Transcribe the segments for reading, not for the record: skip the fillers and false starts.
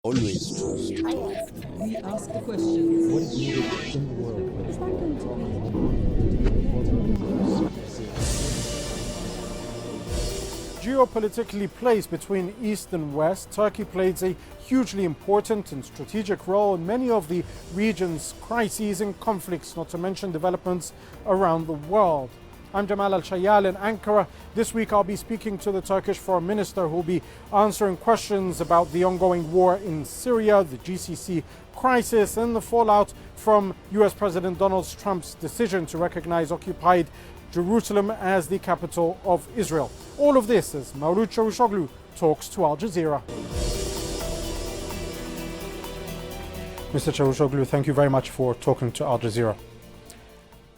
Always trust. We ask the questions. What is needed in the world? Geopolitically placed between East and West, Turkey plays a hugely important and strategic role in many of the region's crises and conflicts, not to mention developments around the world. I'm Jamal Al-Shayal in Ankara. This week I'll be speaking to the Turkish Foreign Minister who will be answering questions about the ongoing war in Syria, the GCC crisis, and the fallout from US President Donald Trump's decision to recognize occupied Jerusalem as the capital of Israel. All of this as Mevlut Cavusoglu talks to Al Jazeera. Mr. Cavusoglu, thank you very much for talking to Al Jazeera.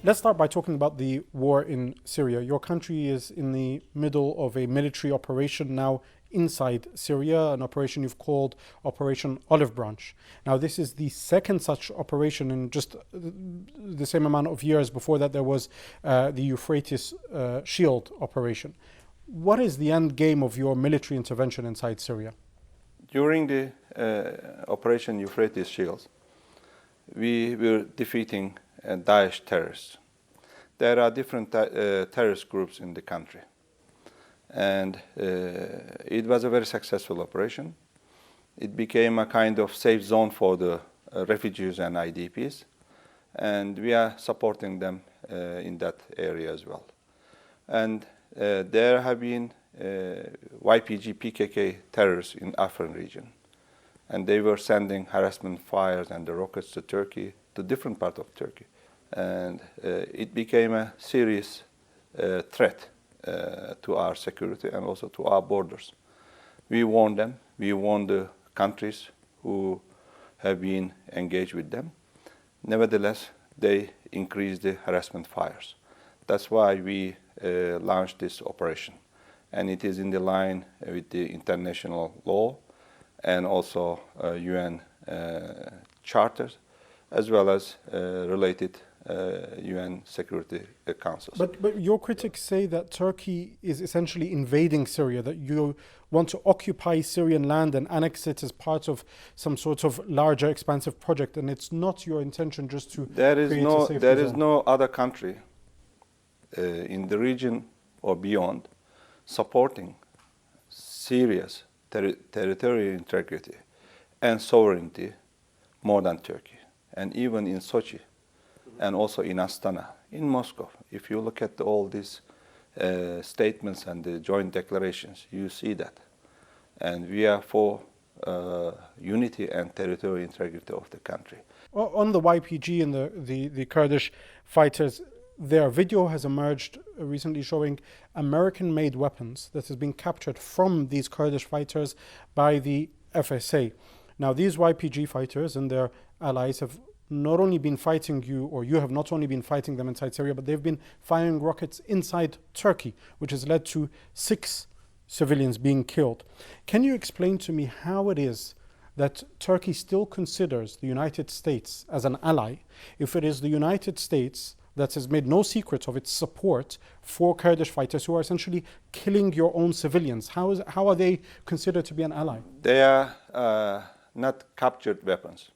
Let's start by talking about the war in Syria. Your country is in the middle of a military operation now inside Syria, an operation you've called Operation Olive Branch. Now, this is the second such operation in just the same amount of years. Before that, there was the Euphrates Shield operation. What is the end game of your military intervention inside Syria? During the Operation Euphrates Shield, we were defeating Daesh terrorists. There are different terrorist groups in the country. And it was a very successful operation. It became a kind of safe zone for the refugees and IDPs. And we are supporting them in that area as well. And there have been YPG, PKK terrorists in Afrin region. And they were sending harassment fires and the rockets to Turkey, to different parts of Turkey. And it became a serious threat to our security and also to our borders. We warned them, we warned the countries who have been engaged with them. Nevertheless, they increased the harassment fires. That's why we launched this operation. And it is in the line with the international law and also UN charters, as well as related UN Security Councils. But your critics say that Turkey is essentially invading Syria, that you want to occupy Syrian land and annex it as part of some sort of larger, expansive project, and it's not your intention just to There is create no other country in the region or beyond supporting Syria's territorial integrity and sovereignty more than Turkey. And even in Sochi, and also in Astana, in Moscow. If you look at all these statements and the joint declarations, you see that. And we are for unity and territorial integrity of the country. On the YPG and the Kurdish fighters, their video has emerged recently showing American-made weapons that has been captured from these Kurdish fighters by the FSA. Now, these YPG fighters and their allies have not only been fighting you, or you have not only been fighting them inside Syria, but they've been firing rockets inside Turkey, which has led to 6 civilians being killed. Can you explain to me how it is that Turkey still considers the United States as an ally, if it is the United States that has made no secret of its support for Kurdish fighters who are essentially killing your own civilians? How are they considered to be an ally? They are not captured weapons.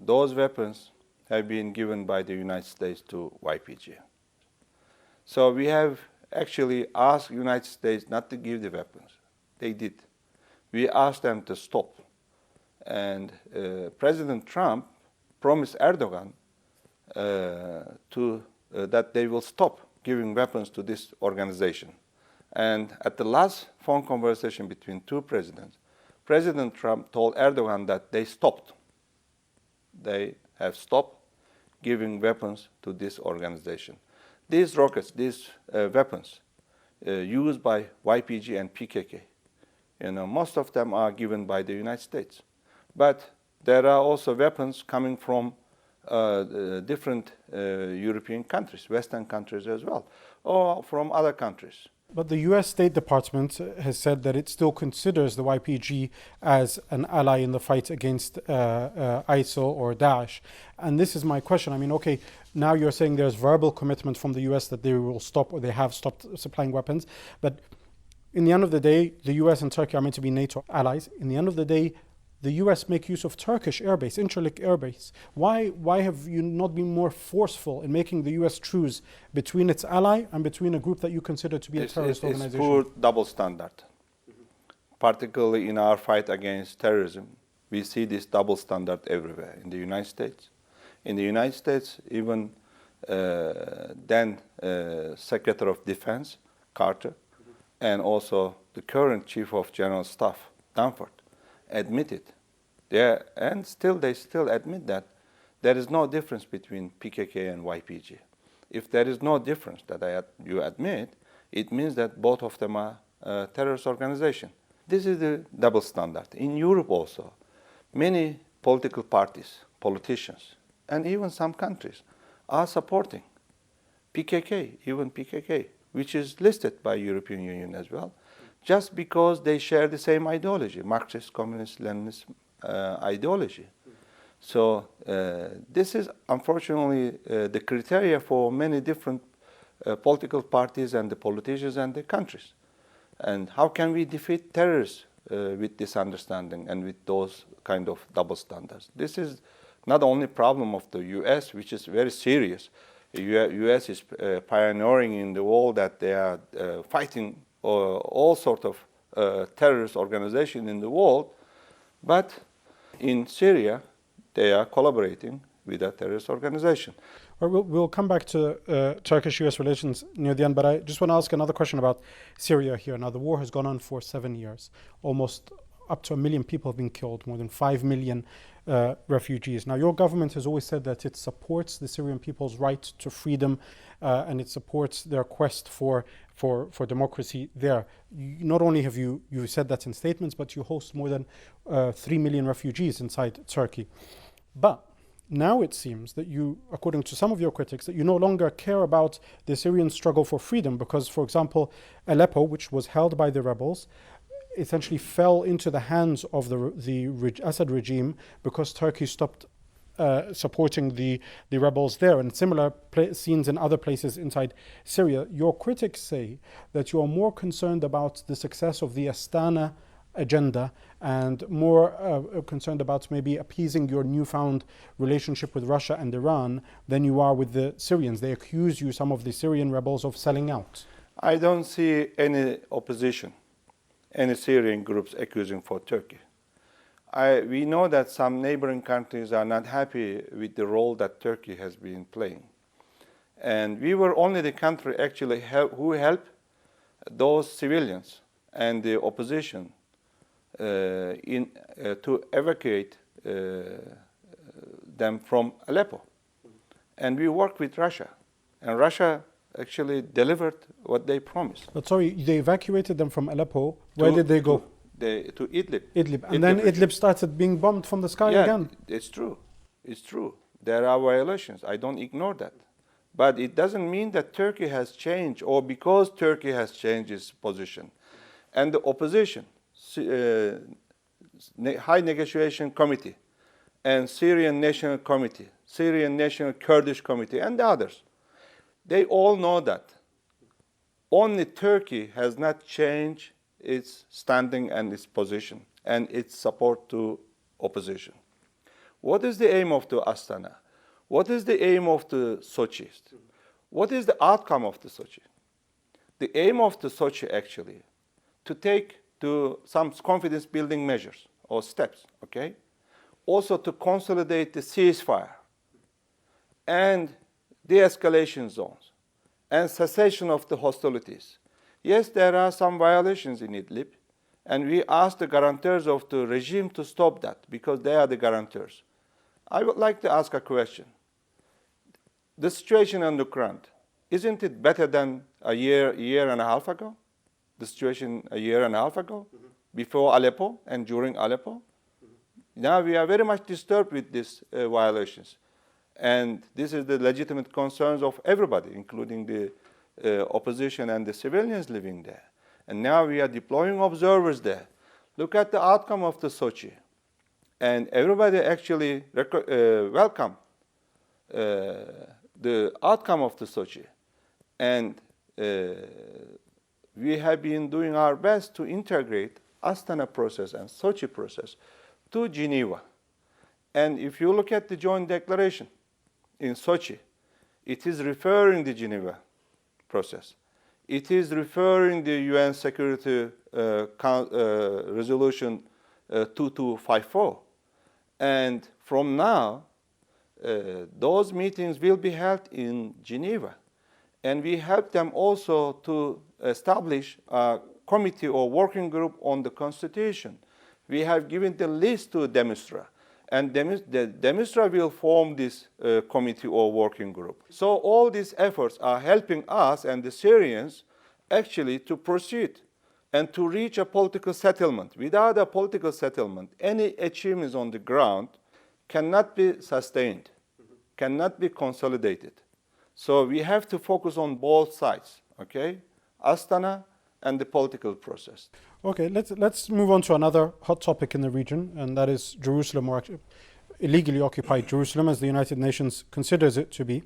Those weapons have been given by the United States to YPG. So we have actually asked the United States not to give the weapons. They did. We asked them to stop. And President Trump promised Erdogan that they will stop giving weapons to this organization. And at the last phone conversation between two presidents, President Trump told Erdogan that they stopped. They have stopped giving weapons to this organization. These rockets, these weapons used by YPG and PKK, most of them are given by the United States. But there are also weapons coming from different European countries, Western countries as well, or from other countries. But the US State Department has said that it still considers the YPG as an ally in the fight against ISIL or Daesh. And this is my question. I mean, okay, now you're saying there's verbal commitment from the US that they will stop, or they have stopped supplying weapons. But in the end of the day, the US and Turkey are meant to be NATO allies. In the end of the day, the US make use of Turkish airbase, Incirlik airbase. Why have you not been more forceful in making the US choose between its ally and between a group that you consider to be a terrorist It's organization? poor double standard. Particularly in our fight against terrorism, we see this double standard everywhere. In the United States, even then Secretary of Defense Carter, and also the current Chief of General Staff Danford, admitted there, and they still admit that there is no difference between PKK and YPG. If there is no difference that you admit, it means that both of them are terrorist organizations. This is the double standard. In Europe also, many political parties, politicians, and even some countries are supporting PKK, which is listed by European Union as well, just because they share the same ideology, Marxist, Communist, Leninist ideology. So this is unfortunately the criteria for many different political parties and the politicians and the countries. And how can we defeat terrorists with this understanding and with those kind of double standards? This is not only a problem of the US, which is very serious. The US is pioneering in the world that they are fighting all sorts of terrorist organizations in the world. But in Syria, they are collaborating with a terrorist organization. We'll come back to Turkish-US relations near the end, but I just want to ask another question about Syria here. Now, the war has gone on for 7 years. Almost up to 1 million people have been killed, more than 5 million refugees. Now, your government has always said that it supports the Syrian people's right to freedom and it supports their quest for democracy there. Not only have you said that in statements, but you host more than 3 million refugees inside Turkey. But now it seems that you, according to some of your critics, that you no longer care about the Syrian struggle for freedom because, for example, Aleppo, which was held by the rebels, essentially fell into the hands of the Assad regime because Turkey stopped supporting the rebels there, and similar scenes in other places inside Syria. Your critics say that you are more concerned about the success of the Astana agenda and more concerned about maybe appeasing your newfound relationship with Russia and Iran than you are with the Syrians. They accuse you, some of the Syrian rebels, of selling out. I don't see any opposition, any Syrian groups accusing for Turkey. We know that some neighboring countries are not happy with the role that Turkey has been playing. And we were only the country actually who helped those civilians and the opposition to evacuate them from Aleppo. And we worked with Russia. And Russia actually delivered what they promised. But sorry, they evacuated them from Aleppo. Where did they go? To Idlib. Idlib. And then Idlib started being bombed from the sky again. It's true. It's true. There are violations. I don't ignore that. But it doesn't mean that Turkey has changed or because Turkey has changed its position. And the opposition, High Negotiation Committee, and Syrian National Committee, Syrian National Kurdish Committee, and the others, they all know that only Turkey has not changed its standing and its position and its support to opposition. What is the aim of the Astana? What is the aim of the Sochi? What is the outcome of the Sochi? The aim of the Sochi actually to take to some confidence building measures or steps, okay? Also to consolidate the ceasefire and de-escalation zones and cessation of the hostilities. Yes, there are some violations in Idlib, and we ask the guarantors of the regime to stop that because they are the guarantors. I would like to ask a question. The situation on the ground, isn't it better than a year and a half ago? The situation a year and a half ago, before Aleppo and during Aleppo? Now we are very much disturbed with these violations. And this is the legitimate concerns of everybody, including the opposition and the civilians living there. And now we are deploying observers there. Look at the outcome of the Sochi. And everybody actually welcome the outcome of the Sochi. And we have been doing our best to integrate Astana process and Sochi process to Geneva. And if you look at the joint declaration in Sochi, it is referring the Geneva process. It is referring the UN Security Resolution 2254. And from now, those meetings will be held in Geneva. And we help them also to establish a committee or working group on the constitution. We have given the list to Demistra. And Demistra will form this committee or working group. So all these efforts are helping us and the Syrians actually to proceed and to reach a political settlement. Without a political settlement, any achievements on the ground cannot be sustained, cannot be consolidated. So we have to focus on both sides, okay? Astana and the political process. Okay, let's move on to another hot topic in the region, and that is Jerusalem, or actually illegally occupied Jerusalem, as the United Nations considers it to be.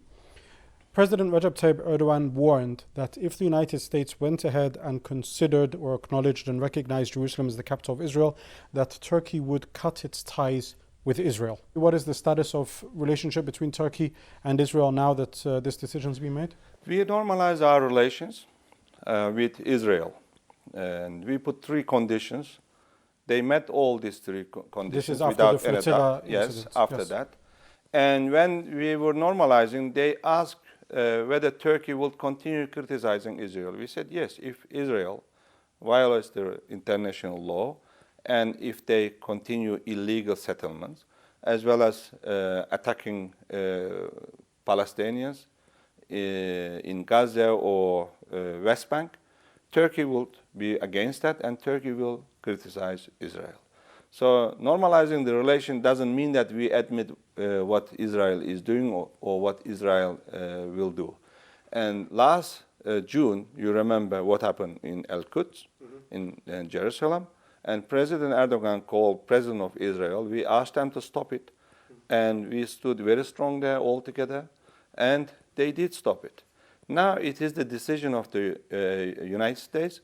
President Recep Tayyip Erdogan warned that if the United States went ahead and considered or acknowledged and recognized Jerusalem as the capital of Israel, that Turkey would cut its ties with Israel. What is the status of relationship between Turkey and Israel now that this decision has been made? We normalize our relations with Israel, and we put three conditions. They met all these three conditions. This is after without the flotilla any doubt. Yes, incident. after Yes. that. And when we were normalizing, they asked whether Turkey would continue criticizing Israel. We said yes, if Israel violates the international law and if they continue illegal settlements, as well as attacking Palestinians in Gaza or West Bank, Turkey would be against that and Turkey will criticize Israel. So normalizing the relation doesn't mean that we admit what Israel is doing or what Israel will do. And last June, you remember what happened in Al-Quds, in Jerusalem, and President Erdogan called President of Israel. We asked them to stop it, and we stood very strong there all together, and they did stop it. Now it is the decision of the United States,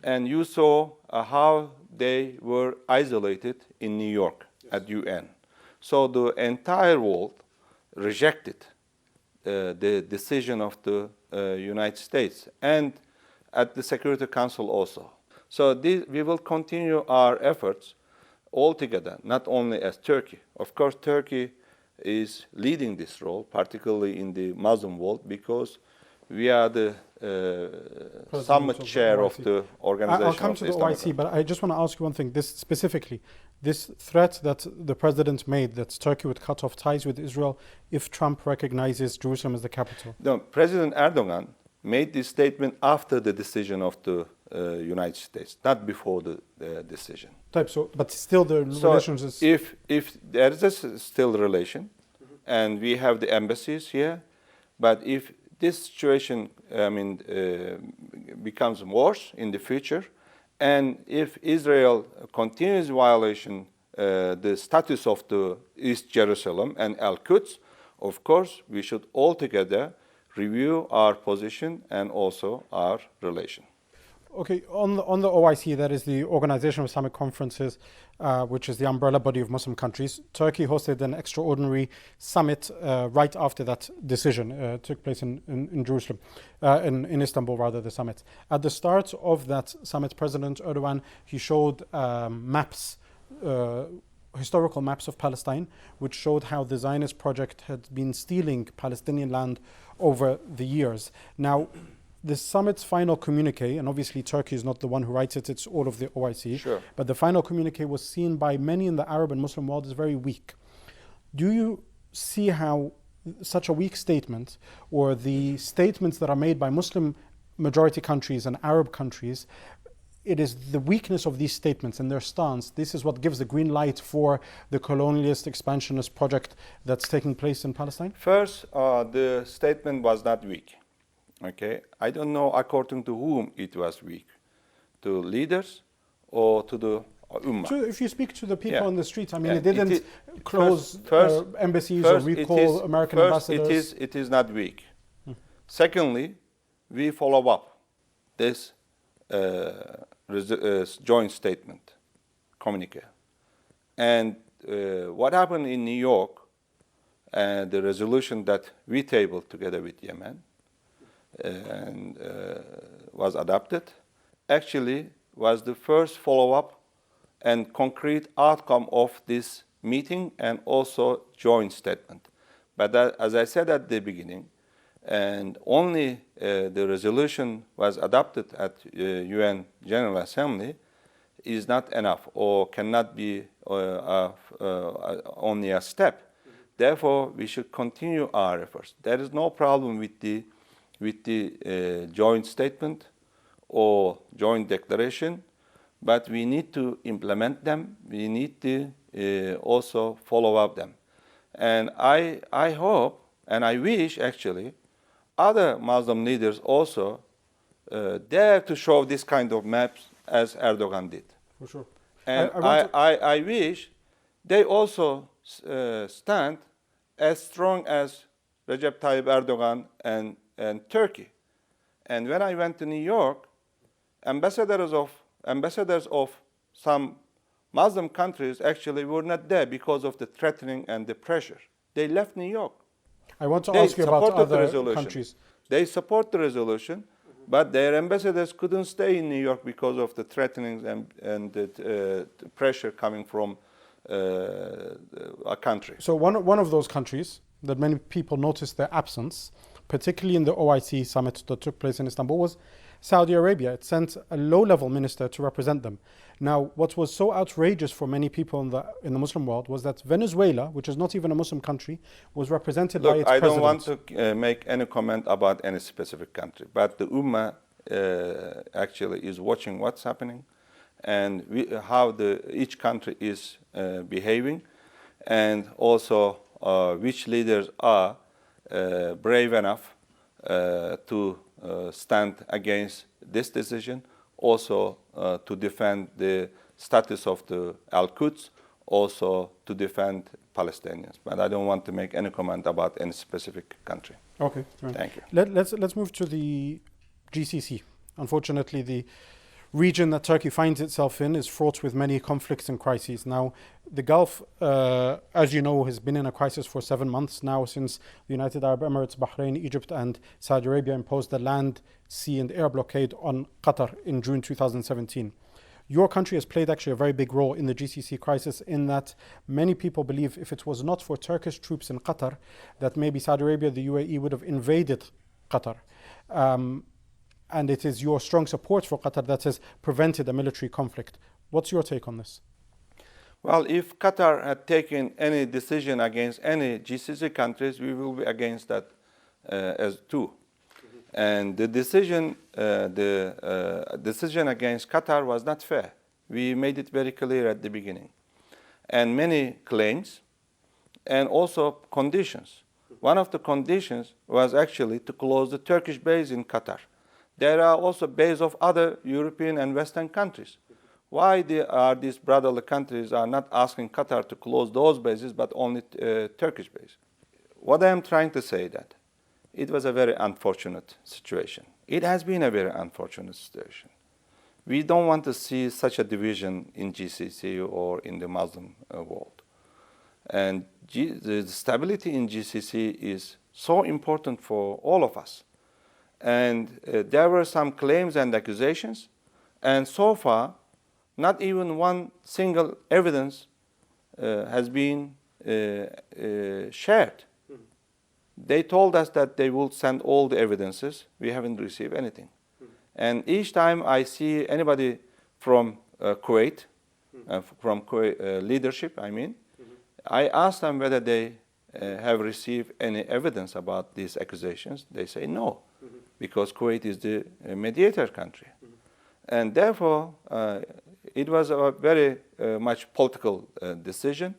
and you saw how they were isolated in New York at UN. So the entire world rejected the decision of the United States and at the Security Council also. So we will continue our efforts all together, not only as Turkey. Of course, Turkey is leading this role, particularly in the Muslim world, because we are the summit chair of the organization. I'll come to the OIC, but I just want to ask you one thing. This specifically, this threat that the president made that Turkey would cut off ties with Israel if Trump recognizes Jerusalem as the capital. No, President Erdogan made this statement after the decision of the United States, not before the decision. But still the relations is... If there is a still relation, and we have the embassies here, but if this situation, becomes worse in the future, and if Israel continues violation the status of the East Jerusalem and Al-Quds, of course, we should all together review our position and also our relation. Okay, on the OIC, that is the Organization of Islamic Conferences, which is the umbrella body of Muslim countries. Turkey hosted an extraordinary summit right after that decision took place in Jerusalem, in Istanbul rather, the summit. At the start of that summit, President Erdogan, he showed maps, historical maps of Palestine, which showed how the Zionist project had been stealing Palestinian land over the years. Now, the summit's final communique, and obviously Turkey is not the one who writes it, it's all of the OIC, sure. But the final communique was seen by many in the Arab and Muslim world as very weak. Do you see how such a weak statement, or the statements that are made by Muslim majority countries and Arab countries, it is the weakness of these statements and their stance, this is what gives the green light for the colonialist expansionist project that's taking place in Palestine? First, the statement was not weak. Okay, I don't know according to whom it was weak, to leaders or to the Ummah. So if you speak to the people on the streets, it Yeah, didn't close embassies or recall American ambassadors. It is not weak. Secondly, we follow up this joint statement, communique. And what happened in New York, the resolution that we tabled together with Yemen and was adopted, actually was the first follow-up and concrete outcome of this meeting and also joint statement. But that, as I said at the beginning, and only the resolution was adopted at UN General Assembly is not enough or cannot be only a step. Therefore, we should continue our efforts. There is no problem with the joint statement or joint declaration, but we need to implement them. We need to also follow up them. And I hope and I wish actually other Muslim leaders also dare to show this kind of maps as Erdogan did. For sure. And I wish they also stand as strong as Recep Tayyip Erdogan and Turkey. And when I went to New York, ambassadors of some Muslim countries actually were not there because of the threatening and the pressure. They left New York. I want to They ask you about supported the other resolution. countries. They support the resolution, but their ambassadors couldn't stay in New York because of the threatenings and the pressure coming from a country. So one of those countries that many people noticed their absence, particularly in the OIC summit that took place in Istanbul, was Saudi Arabia. It sent a low-level minister to represent them. Now, what was so outrageous for many people in the Muslim world was that Venezuela, which is not even a Muslim country, was represented by its president. I don't want to make any comment about any specific country, but the Ummah actually is watching what's happening and how each country is behaving, and also which leaders are brave enough to stand against this decision, also to defend the status of the Al-Quds, also to defend Palestinians. But I don't want to make any comment about any specific country. Okay, right. Thank you. Let's move to the GCC. Unfortunately, the region that Turkey finds itself in is fraught with many conflicts and crises. Now, the Gulf, as you know, has been in a crisis for 7 months now since the United Arab Emirates, Bahrain, Egypt and Saudi Arabia imposed the land, sea and air blockade on Qatar in June 2017. Your country has played actually a very big role in the GCC crisis, in that many people believe if it was not for Turkish troops in Qatar, that maybe Saudi Arabia, the UAE would have invaded Qatar. And it is your strong support for Qatar that has prevented a military conflict. What's your take on this? Well, if Qatar had taken any decision against any GCC countries, we will be against that as too. And the decision against Qatar was not fair. We made it very clear at the beginning. And many claims and also conditions. One of the conditions was actually to close the Turkish base in Qatar. There are also bases of other European and Western countries. Why these brotherly countries are not asking Qatar to close those bases, but only Turkish base? What I am trying to say that it was a very unfortunate situation. It has been a very unfortunate situation. We don't want to see such a division in GCC or in the Muslim world. And the stability in GCC is so important for all of us. And there were some claims and accusations, and so far, not even one single evidence has been shared. They told us that they will send all the evidences. We haven't received anything. And each time I see anybody from Kuwait, from Kuwait leadership, I ask them whether they have received any evidence about these accusations. They say no. Because Kuwait is the mediator country. And therefore, it was a very much political decision.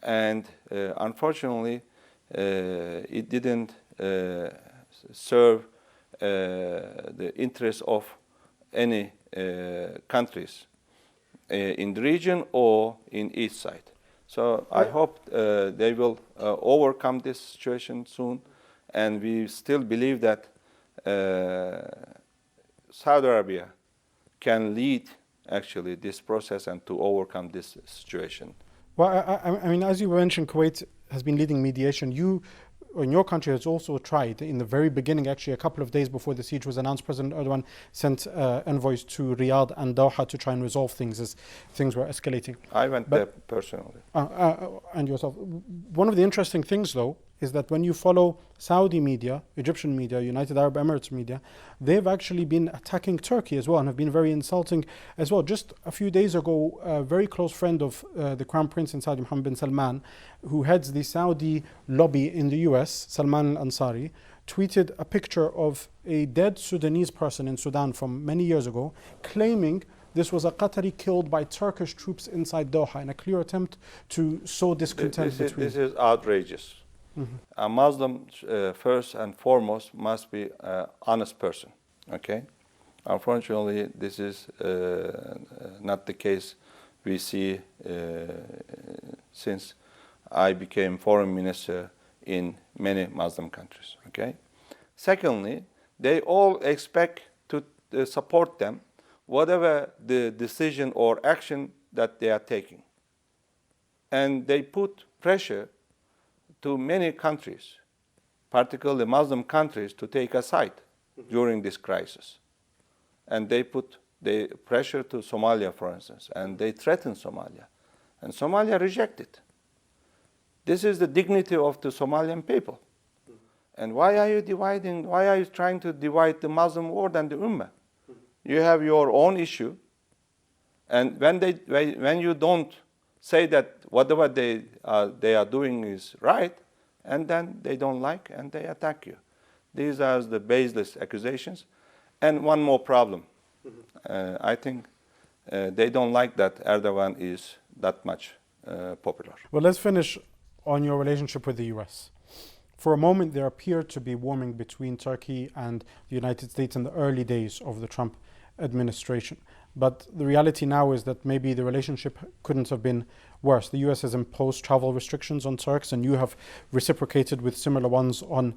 And unfortunately, it didn't serve the interests of any countries in the region or in each side. So I hope they will overcome this situation soon. And we still believe that Saudi Arabia can lead actually this process and to overcome this situation Well, I mean, as you mentioned, Kuwait has been leading mediation. You, in your country, has also tried. In the very beginning, actually, a couple of days before the siege was announced, President Erdogan sent envoys to Riyadh and Doha to try and resolve things as things were escalating. I went there personally. And yourself. One of the interesting things, though, is that when you follow Saudi media, Egyptian media, United Arab Emirates media, they've actually been attacking Turkey as well and have been very insulting as well. Just a few days ago, a very close friend of the Crown Prince in Saudi, Mohammed bin Salman, who heads the Saudi lobby in the US, Salman al-Ansari, tweeted a picture of a dead Sudanese person in Sudan from many years ago, claiming this was a Qatari killed by Turkish troops inside Doha in a clear attempt to sow discontent between. This is outrageous. Mm-hmm. A Muslim, first and foremost, must be an honest person. Okay, unfortunately, this is not the case. We see since I became foreign minister in many Muslim countries. Okay. Secondly, they all expect to support them, whatever the decision or action that they are taking, and they put pressure to many countries, particularly Muslim countries, to take a side during this crisis. And they put the pressure to Somalia, for instance, and they threatened Somalia. And Somalia rejected. This is the dignity of the Somalian people. And why are you trying to divide the Muslim world and the Ummah? You have your own issue, and when you don't say that whatever they are doing is right, and then they don't like and they attack you. These are the baseless accusations. And one more problem. I think they don't like that Erdogan is that much popular. Well, let's finish on your relationship with the US. For a moment, there appeared to be warming between Turkey and the United States in the early days of the Trump administration. But the reality now is that maybe the relationship couldn't have been worse. The US has imposed travel restrictions on Turks, and you have reciprocated with similar ones on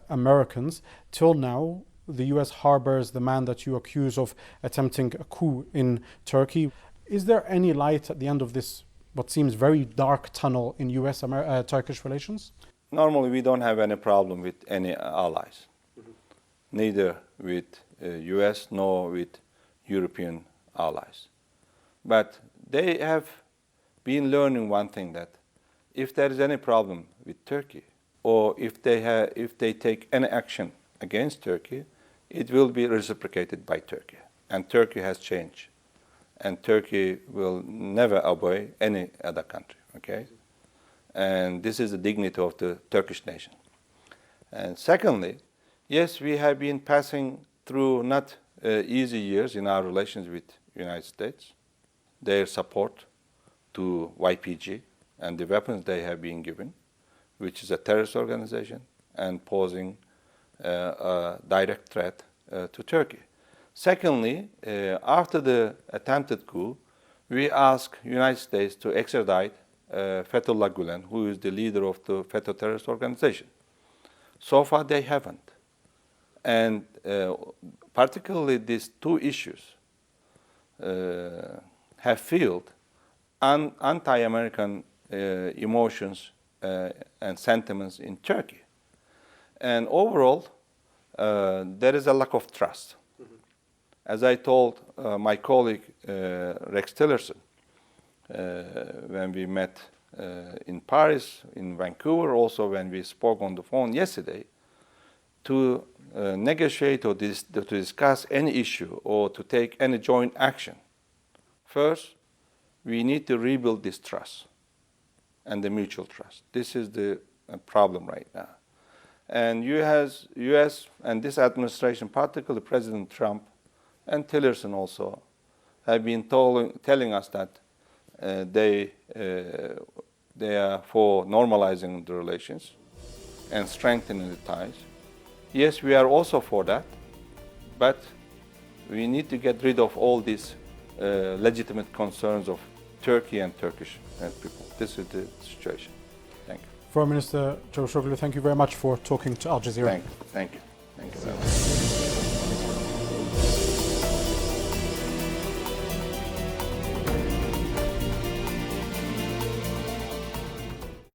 Americans. Till now, the US harbors the man that you accuse of attempting a coup in Turkey. Is there any light at the end of this, what seems very dark tunnel in US-Turkish relations? Normally, we don't have any problem with any allies, neither with US nor with European allies. But they have been learning one thing, that if there is any problem with Turkey, or if they take any action against Turkey, it will be reciprocated by Turkey. And Turkey has changed. And Turkey will never obey any other country, okay? And this is the dignity of the Turkish nation. And secondly, yes, we have been passing through not easy years in our relations with the United States. Their support to YPG and the weapons they have been given, which is a terrorist organization and posing a direct threat to Turkey. Secondly, after the attempted coup, we asked the United States to extradite Fethullah Gulen, who is the leader of the FETÖ terrorist organization. So far, they haven't. And particularly these two issues have fueled anti-American emotions and sentiments in Turkey. And overall, there is a lack of trust. As I told my colleague Rex Tillerson when we met in Paris, in Vancouver, also when we spoke on the phone yesterday, to negotiate or to discuss any issue or to take any joint action, first, we need to rebuild this trust and the mutual trust. This is the problem right now. And U.S. and this administration, particularly President Trump and Tillerson also, have been telling us that they are for normalizing the relations and strengthening the ties. Yes, we are also for that, but we need to get rid of all these legitimate concerns of Turkey and Turkish people. This is the situation. Thank you. Foreign Minister Cavusoglu, thank you very much for talking to Al Jazeera. Thank you. Thank you very much.